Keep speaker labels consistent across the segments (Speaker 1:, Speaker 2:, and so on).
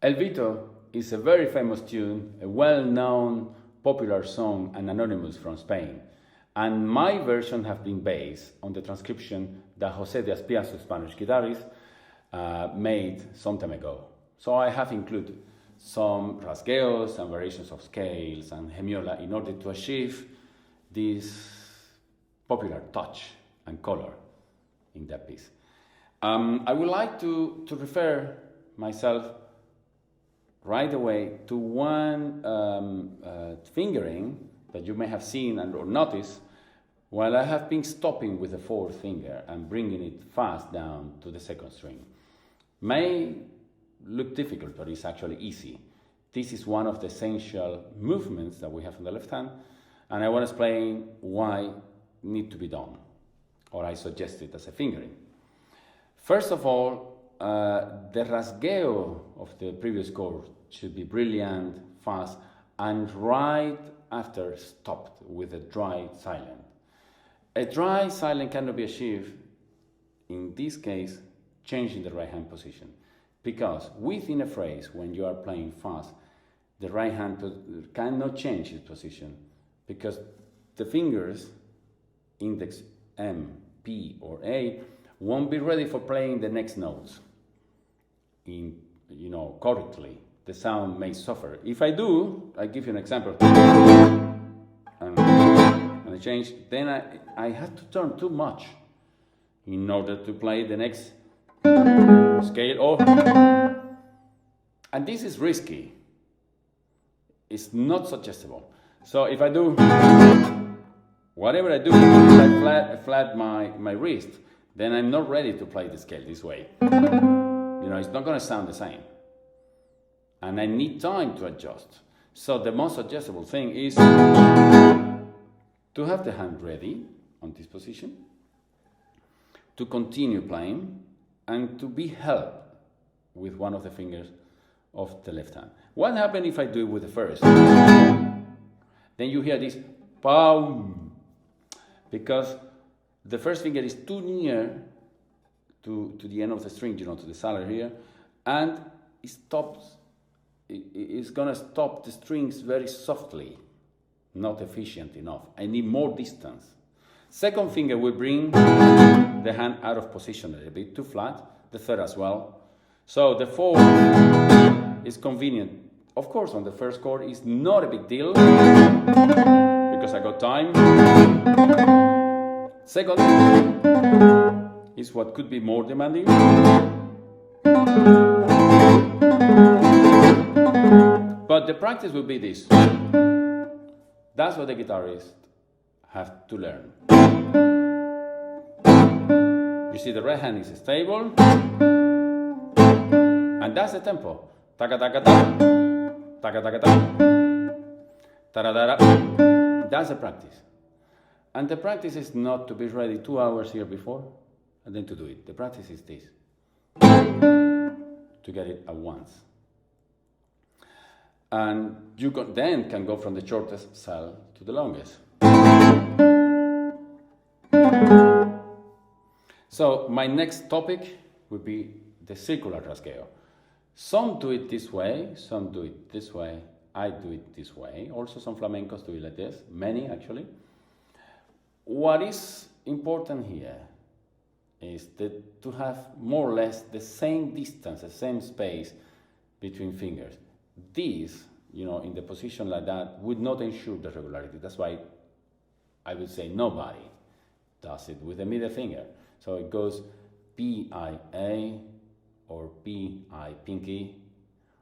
Speaker 1: El Vito is a very famous tune, a well-known popular song and anonymous from Spain. And my version has been based on the transcription that José de Aspiazu, Spanish guitarist, made some time ago. So I have included some rasgueos and variations of scales and hemiola in order to achieve this popular touch and color in that piece. I would like to refer myself right away to one fingering that you may have seen or noticed while I have been stopping with the fourth finger and bringing it fast down to the second string. May look difficult, but it's actually easy. This is one of the essential movements that we have on the left hand, and I want to explain why it needs to be done, or I suggest it as a fingering. First of all, the rasgueo of the previous chord should be brilliant, fast, and right after stopped with a dry silent. A dry silent cannot be achieved, in this case, changing the right hand position. Because within a phrase, when you are playing fast, the right hand cannot change its position because the fingers, index M, P, or A, won't be ready for playing the next notes correctly. The sound may suffer. If I do, I give you an example. And I change, then I have to turn too much in order to play the next scale. And this is risky. It's not suggestible. So if I do, whatever I do, if I flat my wrist, then I'm not ready to play the scale this way. It's not going to sound the same. And I need time to adjust. So the most suggestible thing is to have the hand ready on this position, to continue playing, and to be helped with one of the fingers of the left hand. What happens if I do it with the first? Then you hear this pow, because the first finger is too near to the end of the string, to the salad here, and it stops. It's going to stop the strings very softly, not efficient enough. I need more distance. Second finger will bring the hand out of position a little bit, too flat, the third as well. So the fourth is convenient. Of course, on the first chord, it's not a big deal because I got time. Second is what could be more demanding. But the practice will be this. That's what the guitarist have to learn. You see, the right hand is stable, and that's the tempo. Taka taka ta, taka taka ta, taradara. That's the practice. And the practice is not to be ready 2 hours here before and then to do it. The practice is this, to get it at once. And you can go from the shortest cell to the longest. So my next topic would be the circular rasgueo. Some do it this way, some do it this way, I do it this way. Also some flamencos do it like this, many actually. What is important here is to have more or less the same distance, the same space between fingers. This, in the position like that, would not ensure the regularity. That's why I would say nobody does it with the middle finger. So it goes P-I-A, or P-I pinky,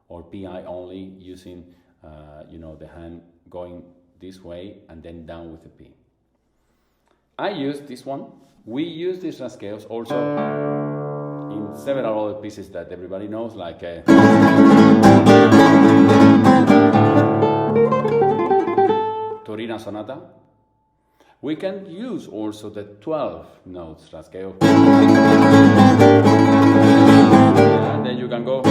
Speaker 1: or P-I only, using the hand going this way and then down with the P. I use this one. We use these rasgueos also in several other pieces that everybody knows, like Torina Sonata. We can use also the 12 notes rasgueo. And then you can go.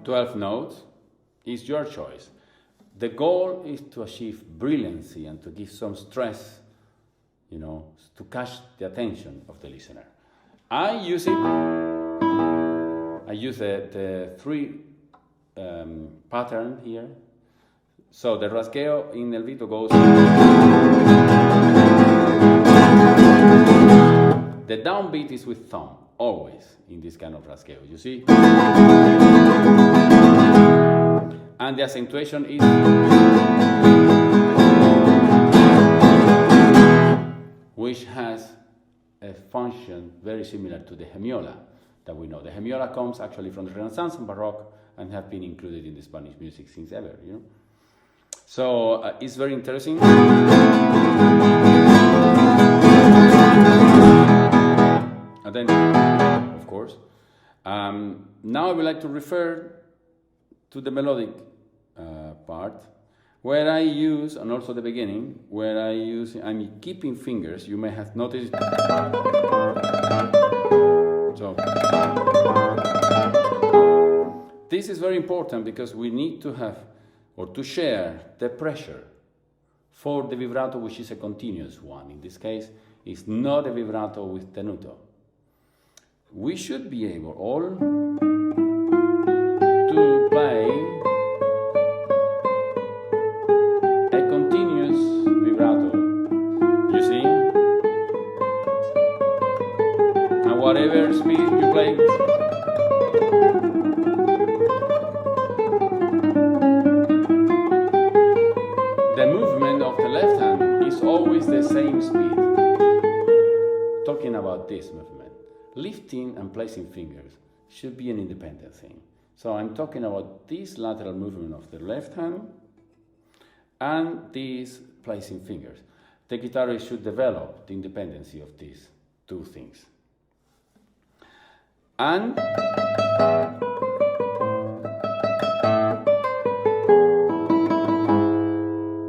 Speaker 1: 12 notes is your choice. The goal is to achieve brilliancy and to give some stress, to catch the attention of the listener. I use the three pattern here. So the rasgueo in el Vito goes. The downbeat is with thumb, always in this kind of rasgueo, you see? And the accentuation is which has a function very similar to the hemiola that we know. The hemiola comes actually from the Renaissance and Baroque and have been included in the Spanish music since ever, you know. So it's very interesting. And then, of course, now I would like to refer to the melodic part, where I use, and also the beginning, where I'm keeping fingers. You may have noticed. So, this is very important because we need to have, or to share, the pressure for the vibrato, which is a continuous one. In this case, it's not a vibrato with tenuto. We should be able all to play a continuous vibrato, you see? And whatever speed you play, the movement of the left hand is always the same speed. Talking about this movement, lifting and placing fingers should be an independent thing. So I'm talking about this lateral movement of the left hand and this placing fingers. The guitarist should develop the independency of these two things. And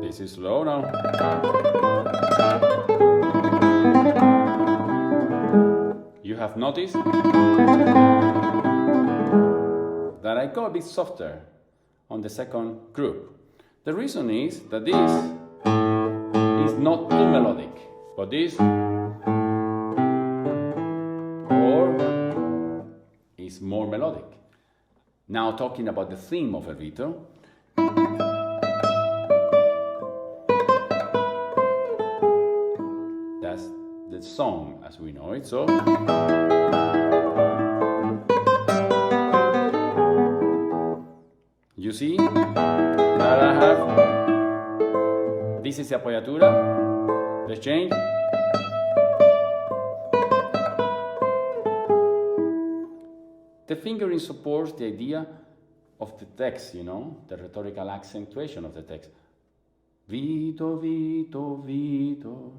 Speaker 1: this is slow now. You have noticed that I go a bit softer on the second group. The reason is that this is not too melodic, but this chord is more melodic. Now talking about the theme of El Vito, that's the song as we know it. So you see that I have, this is the apoyatura, the change. The fingering supports the idea of the text, you know, the rhetorical accentuation of the text. Vito, Vito, Vito,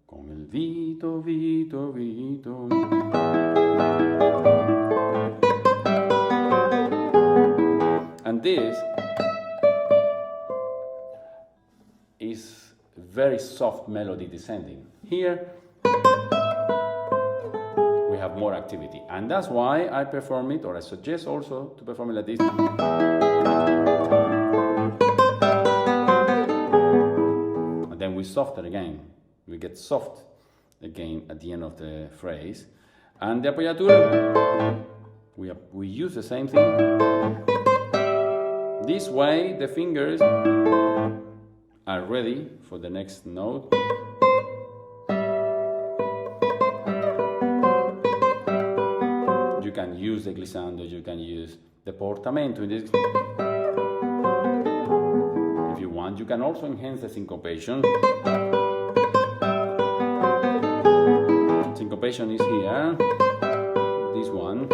Speaker 1: con el Vito, Vito, Vito. And this is very soft melody descending. Here we have more activity, and that's why I perform it, or I suggest also to perform it like this. And then we soften again. We get soft again at the end of the phrase. And the apoyatura, we use the same thing. This way the fingers are ready for the next note. You can use the glissando, you can use the portamento in this. If you want, you can also enhance the syncopation. Syncopation is here, this one.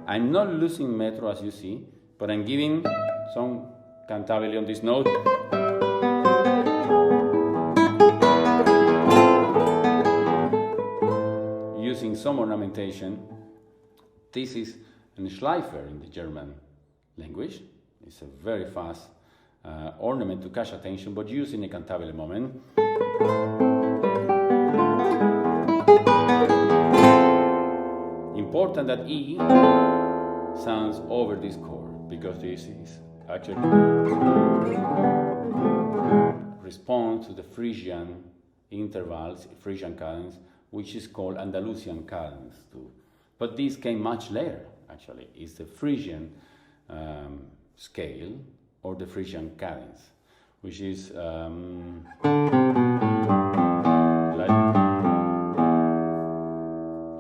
Speaker 1: I'm not losing metro as you see, but I'm giving some cantabile on this note. Using some ornamentation. This is a Schleifer in the German language. It's a very fast ornament to catch attention, but used in a cantabile moment. Important that E sounds over this chord, because this is actually responds to the Phrygian intervals, Frisian cadence, which is called Andalusian cadence too. But this came much later, actually. It's the Frisian scale or the Frisian cadence, which is like,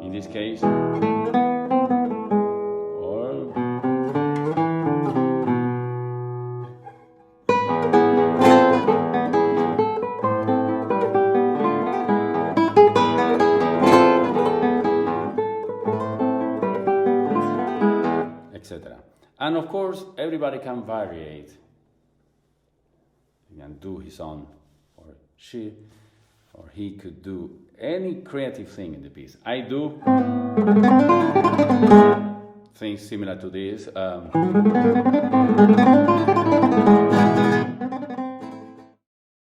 Speaker 1: in this case, or etc. And of course, everybody can variate. He can do his own, or she, or he could do any creative thing in the piece. I do things similar to this.